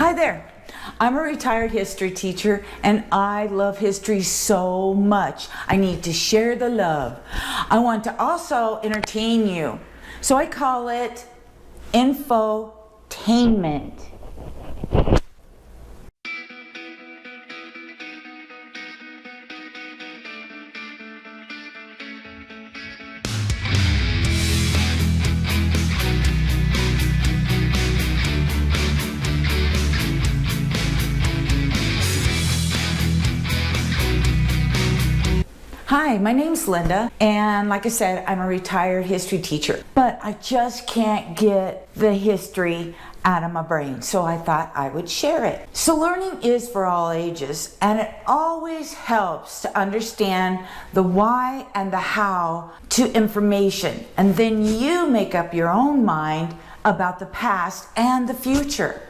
Hi there. I'm a retired history teacher and I love history so much. I need to share the love. I want to also entertain you. So I call it infotainment. Hi, my name's Linda, and like I said, I'm a retired history teacher, but I just can't get the history out of my brain, so I thought I would share it. So learning is for all ages, and it always helps to understand the why and the how to information, and then you make up your own mind about the past and the future.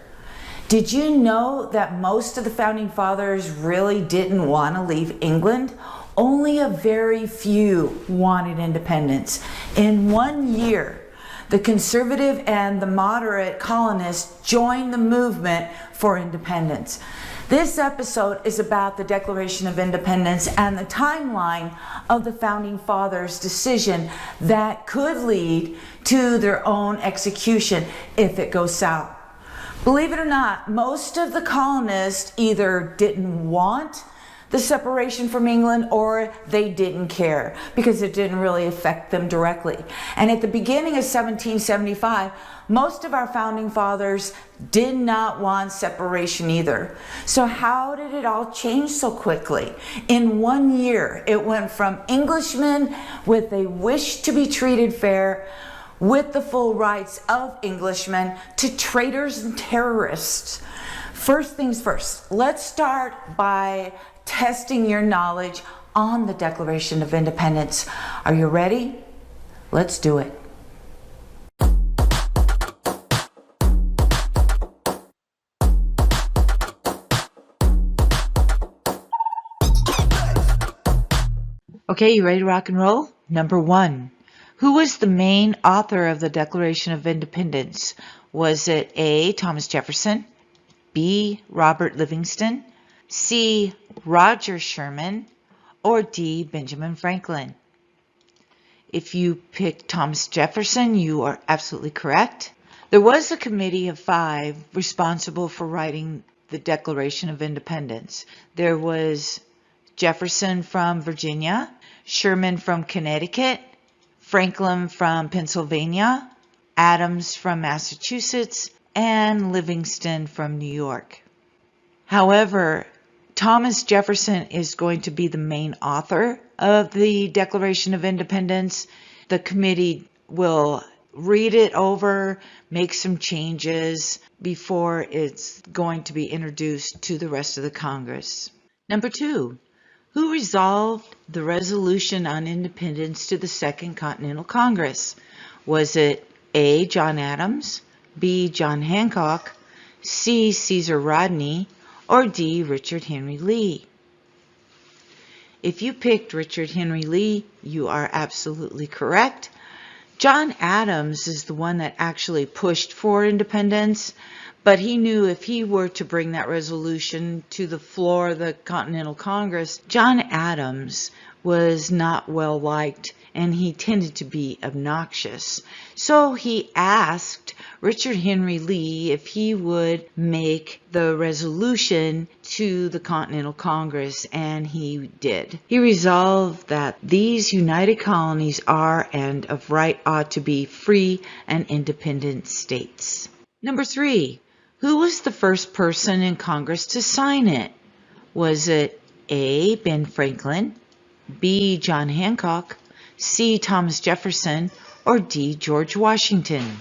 Did you know that most of the founding fathers really didn't want to leave England? Only a very few wanted independence. In 1 year, the conservative and the moderate colonists joined the movement for independence. This episode is about the Declaration of Independence and the timeline of the founding fathers' decision that could lead to their own execution if it goes south. Believe it or not, most of the colonists either didn't want the separation from England or they didn't care because it didn't really affect them directly. And at the beginning of 1775, most of our founding fathers did not want separation either. So how did it all change so quickly? In 1 year, it went from Englishmen with a wish to be treated fair with the full rights of Englishmen to traitors and terrorists. First things first, let's start by testing your knowledge on the Declaration of Independence. Are you ready? Let's do it. Okay, you ready to rock and roll? Number 1. Who was the main author of the Declaration of Independence? Was it A. Thomas Jefferson, B. Robert Livingston, C. Roger Sherman, or D. Benjamin Franklin? If you picked Thomas Jefferson, you are absolutely correct. There was a committee of 5 responsible for writing the Declaration of Independence. There was Jefferson from Virginia, Sherman from Connecticut, Franklin from Pennsylvania, Adams from Massachusetts, and Livingston from New York. However, Thomas Jefferson is going to be the main author of the Declaration of Independence. The committee will read it over, make some changes before it's going to be introduced to the rest of the Congress. Number 2, who resolved the Resolution on Independence to the Second Continental Congress? Was it A. John Adams, B. John Hancock, C. Caesar Rodney, or D. Richard Henry Lee? If you picked Richard Henry Lee, you are absolutely correct. John Adams is the one that actually pushed for independence, but he knew if he were to bring that resolution to the floor of the Continental Congress, John Adams was not well liked and he tended to be obnoxious. So he asked Richard Henry Lee if he would make the resolution to the Continental Congress, and he did. He resolved that these united colonies are and of right ought to be free and independent states. Number 3, who was the first person in Congress to sign it? Was it A. Ben Franklin, B. John Hancock, C. Thomas Jefferson, or D. George Washington?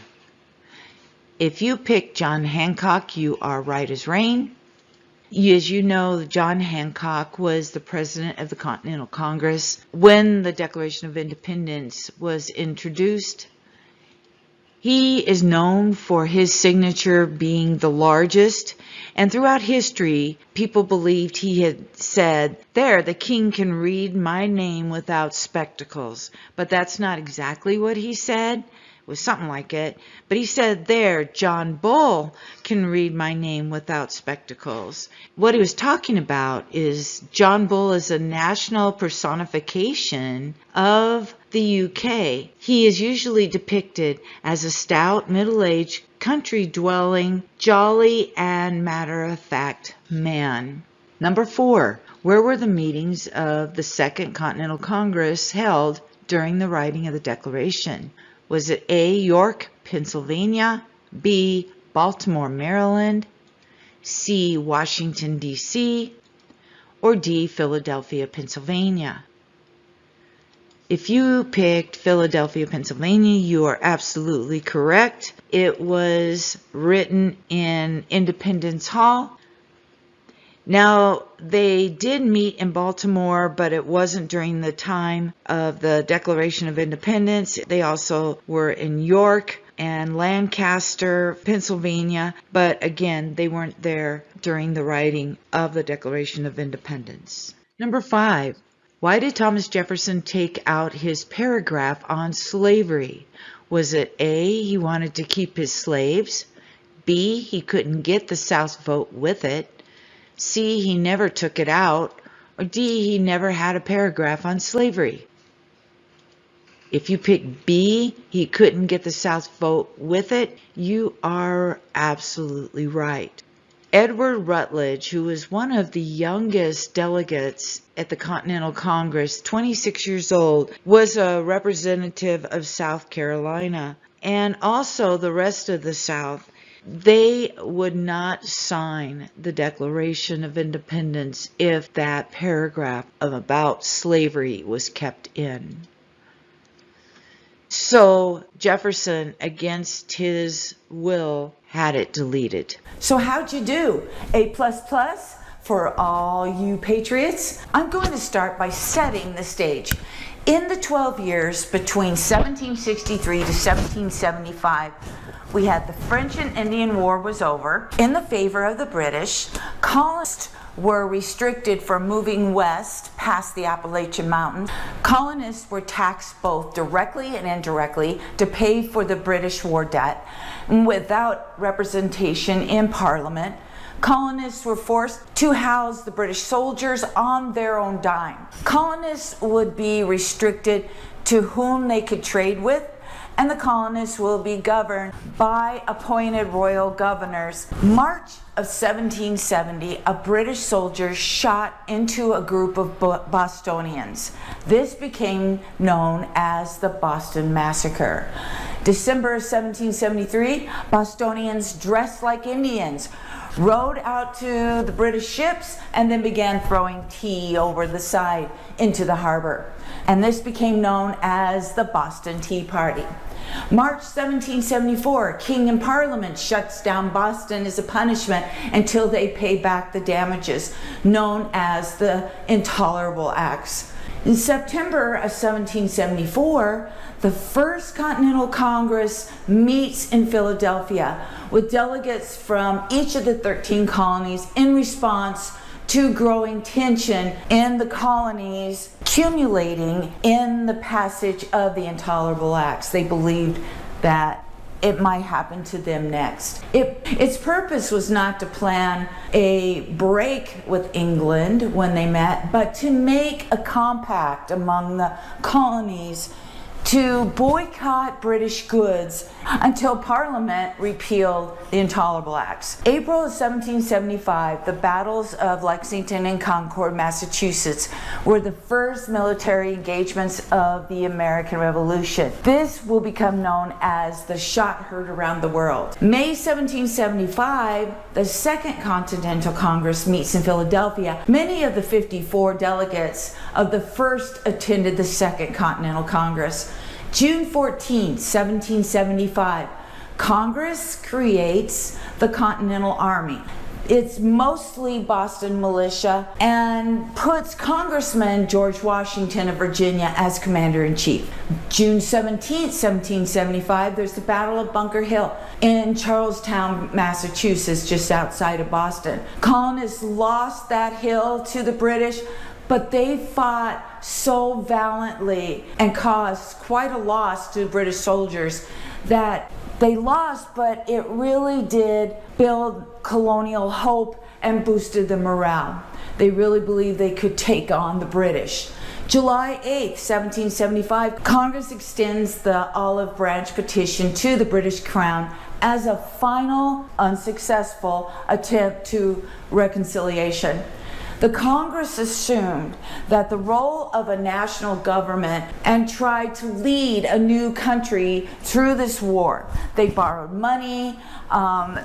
If you picked John Hancock, you are right as rain. As you know, John Hancock was the president of the Continental Congress when the Declaration of Independence was introduced. He is known for his signature being the largest, and throughout history, people believed he had said, "There, the king can read my name without spectacles." But that's not exactly what he said. was something like it. But he said there, John Bull can read my name without spectacles. What he was talking about is John Bull is a national personification of the UK. He is usually depicted as a stout, middle-aged, country-dwelling, jolly, and matter-of-fact man. Number 4. Where were the meetings of the Second Continental Congress held during the writing of the Declaration? Was it A, York, Pennsylvania, B, Baltimore, Maryland, C, Washington, D.C., or D, Philadelphia, Pennsylvania? If you picked Philadelphia, Pennsylvania, you are absolutely correct. It was written in Independence Hall. Now, they did meet in Baltimore, but it wasn't during the time of the Declaration of Independence. They also were in York and Lancaster, Pennsylvania, but again, they weren't there during the writing of the Declaration of Independence. Number 5. Why did Thomas Jefferson take out his paragraph on slavery? Was it A, he wanted to keep his slaves, B, he couldn't get the South's vote with it, C, he never took it out, or D, he never had a paragraph on slavery? If you pick B, he couldn't get the South's vote with it, you are absolutely right. Edward Rutledge, who was one of the youngest delegates at the Continental Congress, 26 years old, was a representative of South Carolina, and also the rest of the South. They would not sign the Declaration of Independence if that paragraph about slavery was kept in. So Jefferson, against his will, had it deleted. So how'd you do? A++ for all you patriots? I'm going to start by setting the stage. In the 12 years between 1763 to 1775, we had the French and Indian War was over. In the favor of the British, colonists were restricted from moving west past the Appalachian Mountains. Colonists were taxed both directly and indirectly to pay for the British war debt. Without representation in Parliament, colonists were forced to house the British soldiers on their own dime. Colonists would be restricted to whom they could trade with, and the colonists will be governed by appointed royal governors. March of 1770, a British soldier shot into a group of Bostonians. This became known as the Boston Massacre. December of 1773, Bostonians dressed like Indians rowed out to the British ships and then began throwing tea over the side into the harbor. And this became known as the Boston Tea Party. March 1774, King and Parliament shuts down Boston as a punishment until they pay back the damages, known as the Intolerable Acts. In September of 1774, the First Continental Congress meets in Philadelphia with delegates from each of the 13 colonies in response to growing tension in the colonies accumulating in the passage of the Intolerable Acts. They believed that it might happen to them next. Its purpose was not to plan a break with England when they met, but to make a compact among the colonies to boycott British goods until Parliament repealed the Intolerable Acts. April of 1775, the battles of Lexington and Concord, Massachusetts, were the first military engagements of the American Revolution. This will become known as the shot heard around the world. May 1775, the Second Continental Congress meets in Philadelphia. Many of the 54 delegates of the first attended the Second Continental Congress. June 14, 1775, Congress creates the Continental Army. It's mostly Boston militia and puts Congressman George Washington of Virginia as commander-in-chief. June 17, 1775, there's the Battle of Bunker Hill in Charlestown, Massachusetts, just outside of Boston. Colonists lost that hill to the British, but they fought so valiantly and caused quite a loss to British soldiers that they lost, but it really did build colonial hope and boosted the morale. They really believed they could take on the British. July 8th, 1775, Congress extends the olive branch petition to the British Crown as a final, unsuccessful attempt to reconciliation. The Congress assumed that the role of a national government and tried to lead a new country through this war. They borrowed money,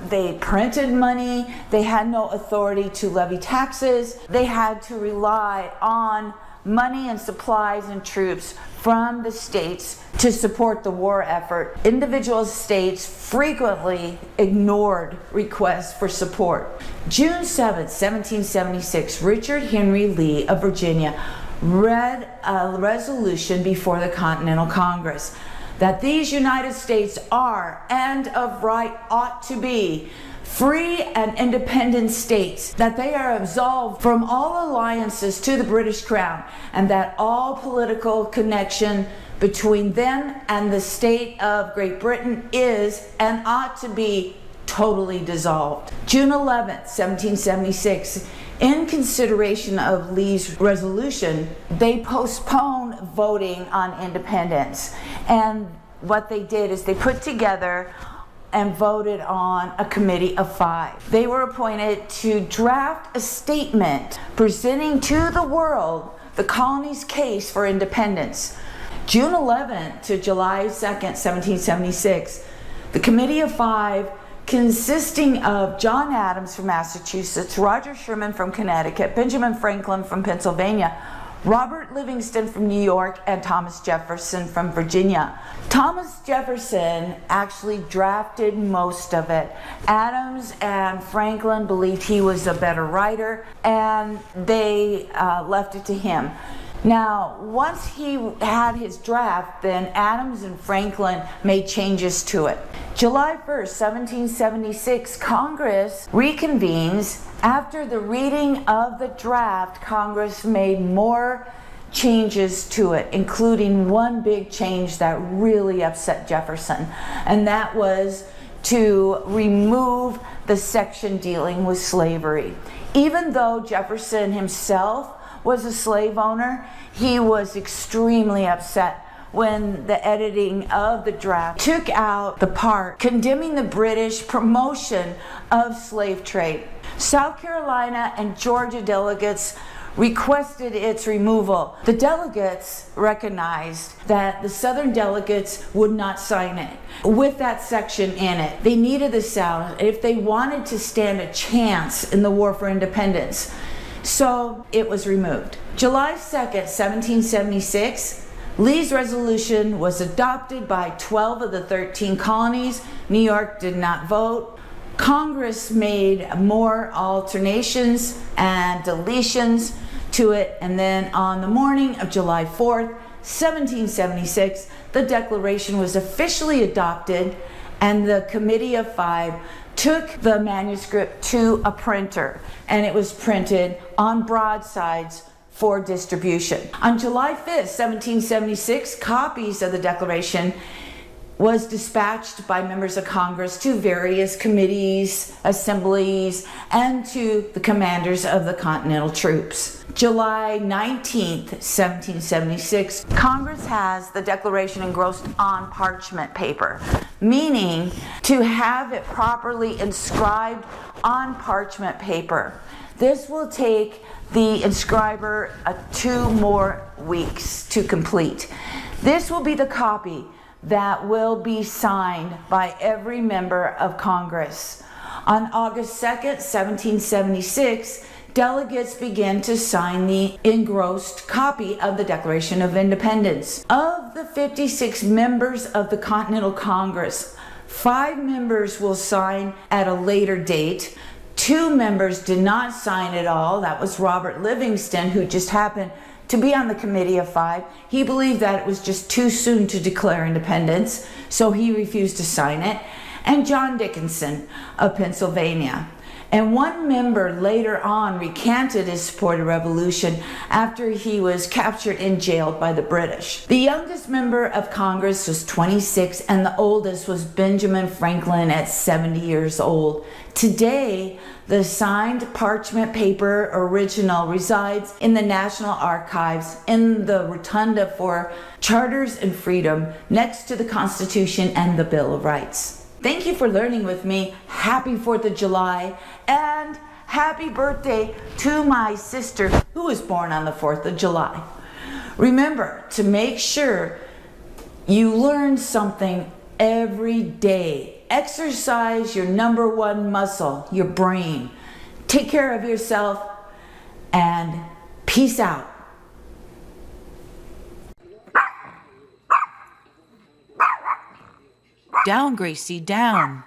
they printed money, they had no authority to levy taxes, they had to rely on money and supplies and troops from the states to support the war effort. Individual states frequently ignored requests for support. June 7, 1776, Richard Henry Lee of Virginia read a resolution before the Continental Congress that these United States are, and of right ought to be, free and independent states, that they are absolved from all alliances to the British Crown, and that all political connection between them and the state of Great Britain is and ought to be totally dissolved. June 11th, 1776, in consideration of Lee's resolution, they postponed voting on independence. And what they did is they put together and voted on a committee of 5. They were appointed to draft a statement presenting to the world the colony's case for independence. June 11th to July 2nd, 1776, the committee of 5, consisting of John Adams from Massachusetts, Roger Sherman from Connecticut, Benjamin Franklin from Pennsylvania, Robert Livingston from New York, and Thomas Jefferson from Virginia. Thomas Jefferson actually drafted most of it. Adams and Franklin believed he was a better writer, and they left it to him. Now, once he had his draft, then Adams and Franklin made changes to it. July 1st, 1776, Congress reconvenes. After the reading of the draft, Congress made more changes to it, including one big change that really upset Jefferson, and that was to remove the section dealing with slavery. Even though Jefferson himself was a slave owner, he was extremely upset when the editing of the draft took out the part condemning the British promotion of slave trade. South Carolina and Georgia delegates requested its removal. The delegates recognized that the Southern delegates would not sign it with that section in it. They needed the South if they wanted to stand a chance in the war for independence. So it was removed. July 2nd, 1776, Lee's resolution was adopted by 12 of the 13 colonies. New York did not vote. Congress made more alternations and deletions to it, and then on the morning of July 4th, 1776, the Declaration was officially adopted, and the Committee of 5 took the manuscript to a printer, and it was printed on broadsides for distribution. On July 5th, 1776, copies of the Declaration was dispatched by members of Congress to various committees, assemblies, and to the commanders of the Continental troops. July 19th, 1776, Congress has the Declaration engrossed on parchment paper, meaning to have it properly inscribed on parchment paper. This will take the inscriber 2 more weeks to complete. This will be the copy that will be signed by every member of Congress. On August 2nd, 1776, delegates began to sign the engrossed copy of the Declaration of Independence. Of the 56 members of the Continental Congress, 5 members will sign at a later date. 2 members did not sign at all. That was Robert Livingston, who just happened to be on the Committee of 5. He believed that it was just too soon to declare independence, so he refused to sign it. And John Dickinson of Pennsylvania. And one member later on recanted his support of revolution after he was captured and jailed by the British. The youngest member of Congress was 26 and the oldest was Benjamin Franklin at 70 years old. Today, the signed parchment paper original resides in the National Archives in the Rotunda for Charters and Freedom next to the Constitution and the Bill of Rights. Thank you for learning with me. Happy 4th of July and happy birthday to my sister who was born on the 4th of July. Remember to make sure you learn something every day. Exercise your number one muscle, your brain. Take care of yourself and peace out. Down, Gracie, down.